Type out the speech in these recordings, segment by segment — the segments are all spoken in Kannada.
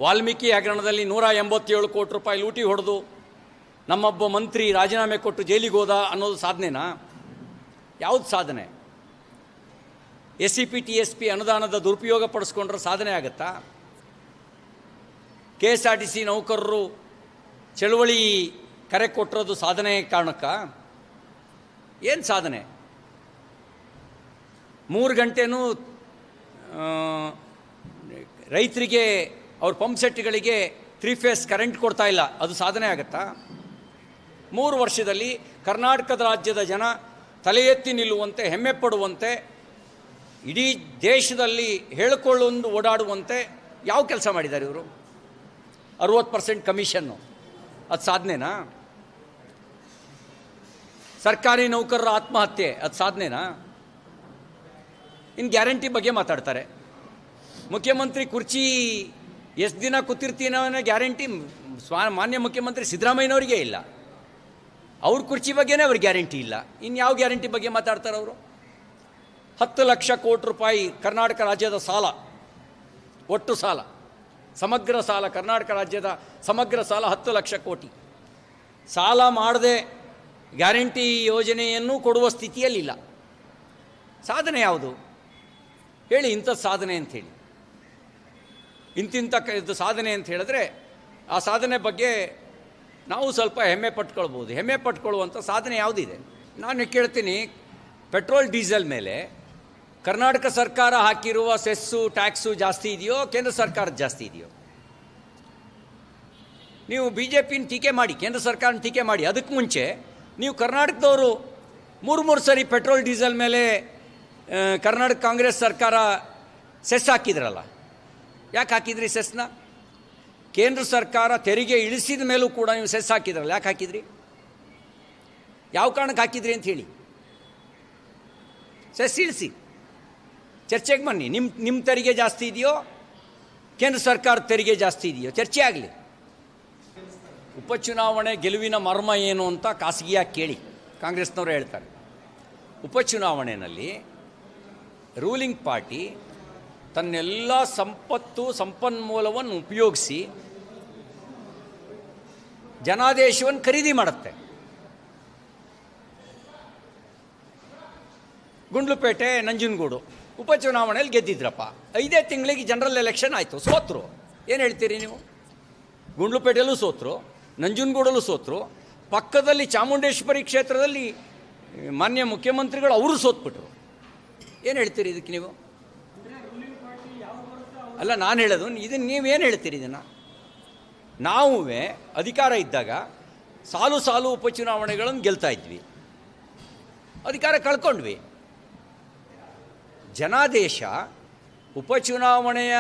ವಾಲ್ಮೀಕಿ ಹಗರಣದಲ್ಲಿ 187 ಕೋಟಿ ರೂಪಾಯಿ ಲೂಟಿ ಹೊಡೆದು ನಮ್ಮೊಬ್ಬ ಮಂತ್ರಿ ರಾಜೀನಾಮೆ ಕೊಟ್ಟು ಜೈಲಿಗೆ ಹೋದ ಅನ್ನೋದು ಸಾಧನೆನಾ? ಯಾವುದು ಸಾಧನೆ? SCP TSP ಅನುದಾನದ ದುರುಪಯೋಗ ಪಡಿಸ್ಕೊಂಡ್ರೆ ಸಾಧನೆ ಆಗುತ್ತಾ? KSRTC ನೌಕರರು ಚಳುವಳಿ ಕರೆ ಕೊಟ್ಟಿರೋದು ಸಾಧನೆ ಕಾರಣಕ್ಕ? ಏನು ಸಾಧನೆ? 3 ಗಂಟೆನೂ ರೈತರಿಗೆ ಅವ್ರ ಪಂಪ್ ಸೆಟ್ಗಳಿಗೆ 3 ಫೇಸ್ ಕರೆಂಟ್ ಕೊಡ್ತಾ ಇಲ್ಲ, ಅದು ಸಾಧನೆ ಆಗುತ್ತಾ? 3 ವರ್ಷದಲ್ಲಿ ಕರ್ನಾಟಕದ ರಾಜ್ಯದ ಜನ ತಲೆ ಎತ್ತಿ ನಿಲ್ಲುವಂತೆ, ಹೆಮ್ಮೆ ಪಡುವಂತೆ, ಇಡೀ ದೇಶದಲ್ಲಿ ಹೇಳಿಕೊಳ್ಳೊಂದು ಓಡಾಡುವಂತೆ ಯಾವ ಕೆಲಸ ಮಾಡಿದ್ದಾರೆ ಇವರು? 60% ಕಮಿಷನ್ನು, ಅದು ಸಾಧನೆನಾ? ಸರ್ಕಾರಿ ನೌಕರರ ಆತ್ಮಹತ್ಯೆ, ಅದು ಸಾಧನೆನಾ? ಇನ್ನು ಗ್ಯಾರಂಟಿ ಬಗ್ಗೆ ಮಾತಾಡ್ತಾರೆ. ಮುಖ್ಯಮಂತ್ರಿ ಕುರ್ಚಿ ಎಷ್ಟು ದಿನ ಕೂತಿರ್ತೀನೋ ಅನ್ನೋ ಗ್ಯಾರಂಟಿ ಮಾನ್ಯ ಮುಖ್ಯಮಂತ್ರಿ ಸಿದ್ದರಾಮಯ್ಯನವರಿಗೆ ಇಲ್ಲ. ಅವ್ರ ಕುರ್ಚಿ ಬಗ್ಗೆನೇ ಅವ್ರಿಗೆ ಗ್ಯಾರಂಟಿ ಇಲ್ಲ. ಇನ್ನು ಯಾವ ಗ್ಯಾರಂಟಿ ಬಗ್ಗೆ ಮಾತಾಡ್ತಾರೆ ಅವರು? 10 ಲಕ್ಷ ಕೋಟಿ ರೂಪಾಯಿ ಕರ್ನಾಟಕ ರಾಜ್ಯದ ಸಾಲ, ಒಟ್ಟು ಸಾಲ, ಸಮಗ್ರ ಸಾಲ, ಕರ್ನಾಟಕ ರಾಜ್ಯದ ಸಮಗ್ರ ಸಾಲ 10 ಲಕ್ಷ ಕೋಟಿ. ಸಾಲ ಮಾಡದೆ ಗ್ಯಾರಂಟಿ ಯೋಜನೆಯನ್ನು ಕೊಡುವ ಸ್ಥಿತಿಯಲ್ಲಿಲ್ಲ. ಸಾಧನೆ ಯಾವುದು ಹೇಳಿ? ಇಂಥದ್ದು ಸಾಧನೆ ಅಂಥೇಳಿ, ಇದು ಸಾಧನೆ ಅಂತ ಹೇಳಿದ್ರೆ ಆ ಸಾಧನೆ ಬಗ್ಗೆ ನಾವು ಸ್ವಲ್ಪ ಹೆಮ್ಮೆ ಪಟ್ಕೊಳ್ಬೋದು. ಹೆಮ್ಮೆ ಪಟ್ಕೊಳ್ಳುವಂಥ ಸಾಧನೆ ಯಾವುದಿದೆ? ನಾನು ಕೇಳ್ತೀನಿ, ಪೆಟ್ರೋಲ್ ಡೀಸೆಲ್ ಮೇಲೆ ಕರ್ನಾಟಕ ಸರ್ಕಾರ ಹಾಕಿರುವ ಸೆಸ್ಸು ಟ್ಯಾಕ್ಸು ಜಾಸ್ತಿ ಇದೆಯೋ, ಕೇಂದ್ರ ಸರ್ಕಾರದ ಜಾಸ್ತಿ ಇದೆಯೋ? ನೀವು BJPನ ಟೀಕೆ ಮಾಡಿ, ಕೇಂದ್ರ ಸರ್ಕಾರನ ಟೀಕೆ ಮಾಡಿ. ಅದಕ್ಕೆ ಮುಂಚೆ ನೀವು ಕರ್ನಾಟಕದವರು 3 ಸರಿ ಪೆಟ್ರೋಲ್ ಡೀಸೆಲ್ ಮೇಲೆ ಕರ್ನಾಟಕ ಕಾಂಗ್ರೆಸ್ ಸರ್ಕಾರ ಸೆಸ್ ಹಾಕಿದ್ರಲ್ಲ. ಯಾಕೆ ಹಾಕಿದ್ರಿ ಸೆಸ್ನ? ಕೇಂದ್ರ ಸರ್ಕಾರ ತೆರಿಗೆ ಇಳಿಸಿದ ಮೇಲೂ ಕೂಡ ನೀವು ಸೆಸ್ ಹಾಕಿದ್ರಲ್ಲ, ಯಾಕೆ ಹಾಕಿದ್ರಿ? ಯಾವ ಕಾರಣಕ್ಕೆ ಹಾಕಿದ್ರಿ ಅಂತ ಹೇಳಿ. ಸೆಸ್ ಇಳಿಸಿ, ಚರ್ಚೆಗೆ ಬನ್ನಿ. ನಿಮ್ಮ ತೆರಿಗೆ ಜಾಸ್ತಿ ಇದೆಯೋ, ಕೇಂದ್ರ ಸರ್ಕಾರದ ತೆರಿಗೆ ಜಾಸ್ತಿ ಇದೆಯೋ, ಚರ್ಚೆ ಆಗಲಿ. ಉಪಚುನಾವಣೆ ಗೆಲುವಿನ ಮರ್ಮ ಏನು ಅಂತ ಖಾಸಗಿಯಾಗಿ ಕೇಳಿ, ಕಾಂಗ್ರೆಸ್ನವರು ಹೇಳ್ತಾರೆ. ಉಪಚುನಾವಣೆಯಲ್ಲಿ ರೂಲಿಂಗ್ ಪಾರ್ಟಿ ತನ್ನೆಲ್ಲ ಸಂಪನ್ಮೂಲವನ್ನು ಉಪಯೋಗಿಸಿ ಜನಾದೇಶವನ್ನು ಖರೀದಿ ಮಾಡುತ್ತೆ. ಗುಂಡ್ಲುಪೇಟೆ, ನಂಜನಗೂಡು ಉಪಚುನಾವಣೆಯಲ್ಲಿ ಗೆದ್ದಿದ್ರಪ್ಪ. 5 ತಿಂಗಳಿಗೆ ಜನರಲ್ ಎಲೆಕ್ಷನ್ ಆಯಿತು, ಸೋತರು. ಏನು ಹೇಳ್ತೀರಿ ನೀವು? ಗುಂಡ್ಲುಪೇಟೆಯಲ್ಲೂ ಸೋತರು, ನಂಜನಗೂಡಲ್ಲೂ ಸೋತರು. ಪಕ್ಕದಲ್ಲಿ ಚಾಮುಂಡೇಶ್ವರಿ ಕ್ಷೇತ್ರದಲ್ಲಿ ಮಾನ್ಯ ಮುಖ್ಯಮಂತ್ರಿಗಳು ಅವರು ಸೋತ್ಬಿಟ್ರು. ಏನು ಹೇಳ್ತೀರಿ ಇದಕ್ಕೆ ನೀವು? ಅಲ್ಲ, ನಾನು ಹೇಳೋದು ಇದನ್ನು ನೀವೇನು ಹೇಳ್ತೀರಿ? ಇದನ್ನು ನಾವು ಅಧಿಕಾರ ಇದ್ದಾಗ ಸಾಲು ಉಪಚುನಾವಣೆಗಳನ್ನು ಗೆಲ್ತಾ ಇದ್ವಿ, ಅಧಿಕಾರ ಕಳ್ಕೊಂಡ್ವಿ. ಜನಾದೇಶ ಉಪಚುನಾವಣೆಯ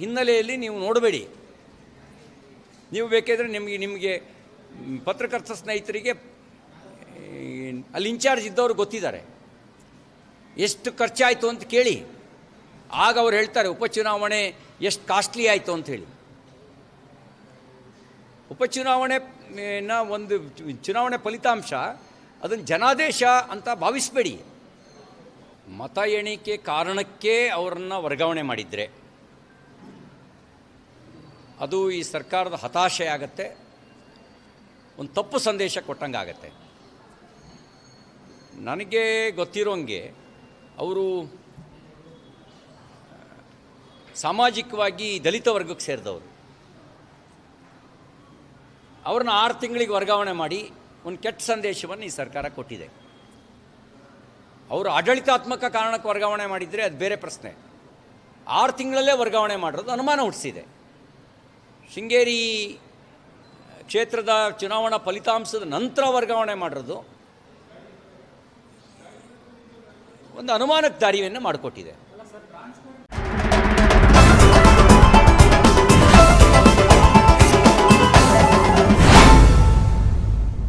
ಹಿನ್ನೆಲೆಯಲ್ಲಿ ನೀವು ನೋಡಬೇಡಿ. ನೀವು ಬೇಕಾದರೆ ನಿಮಗೆ ಪತ್ರಕರ್ತ ಸ್ನೇಹಿತರಿಗೆ ಅಲ್ಲಿ ಇನ್ಚಾರ್ಜ್ ಇದ್ದವರು ಗೊತ್ತಿದ್ದಾರೆ. ಎಷ್ಟು ಖರ್ಚಾಯಿತು ಅಂತ ಕೇಳಿ, ಆಗ ಅವ್ರು ಹೇಳ್ತಾರೆ ಉಪಚುನಾವಣೆ ಎಷ್ಟು ಕಾಸ್ಟ್ಲಿ ಆಯಿತು ಅಂಥೇಳಿ. ಉಪಚುನಾವಣೆನ ಒಂದು ಚುನಾವಣೆ ಫಲಿತಾಂಶ, ಅದನ್ನು ಜನಾದೇಶ ಅಂತ ಭಾವಿಸಬೇಡಿ. ಮತ ಎಣಿಕೆ ಕಾರಣಕ್ಕೆ ಅವರನ್ನು ವರ್ಗಾವಣೆ ಮಾಡಿದರೆ ಅದು ಈ ಸರ್ಕಾರದ ಹತಾಶೆ ಆಗುತ್ತೆ, ಒಂದು ತಪ್ಪು ಸಂದೇಶ ಕೊಟ್ಟಂಗಾಗತ್ತೆ. ನನಗೆ ಗೊತ್ತಿರೋಂಗೆ ಅವರು ಸಾಮಾಜಿಕವಾಗಿ ದಲಿತ ವರ್ಗಕ್ಕೆ ಸೇರಿದವರು. ಅವ್ರನ್ನ 6 ತಿಂಗಳಿಗೆ ವರ್ಗಾವಣೆ ಮಾಡಿ ಒಂದು ಕೆಟ್ಟ ಸಂದೇಶವನ್ನು ಈ ಸರ್ಕಾರ ಕೊಟ್ಟಿದೆ. ಅವರು ಆಡಳಿತಾತ್ಮಕ ಕಾರಣಕ್ಕೆ ವರ್ಗಾವಣೆ ಮಾಡಿದರೆ ಅದು ಬೇರೆ ಪ್ರಶ್ನೆ. 6 ತಿಂಗಳಲ್ಲೇ ವರ್ಗಾವಣೆ ಮಾಡಿರೋದು ಅನುಮಾನ ಹುಟ್ಟಿಸಿದೆ. ಶೃಂಗೇರಿ ಕ್ಷೇತ್ರದ ಚುನಾವಣಾ ಫಲಿತಾಂಶದ ನಂತರ ವರ್ಗಾವಣೆ ಮಾಡಿರೋದು ಒಂದು ಅನುಮಾನಕ್ಕೆ ದಾರಿಯನ್ನು ಮಾಡಿಕೊಟ್ಟಿದೆ.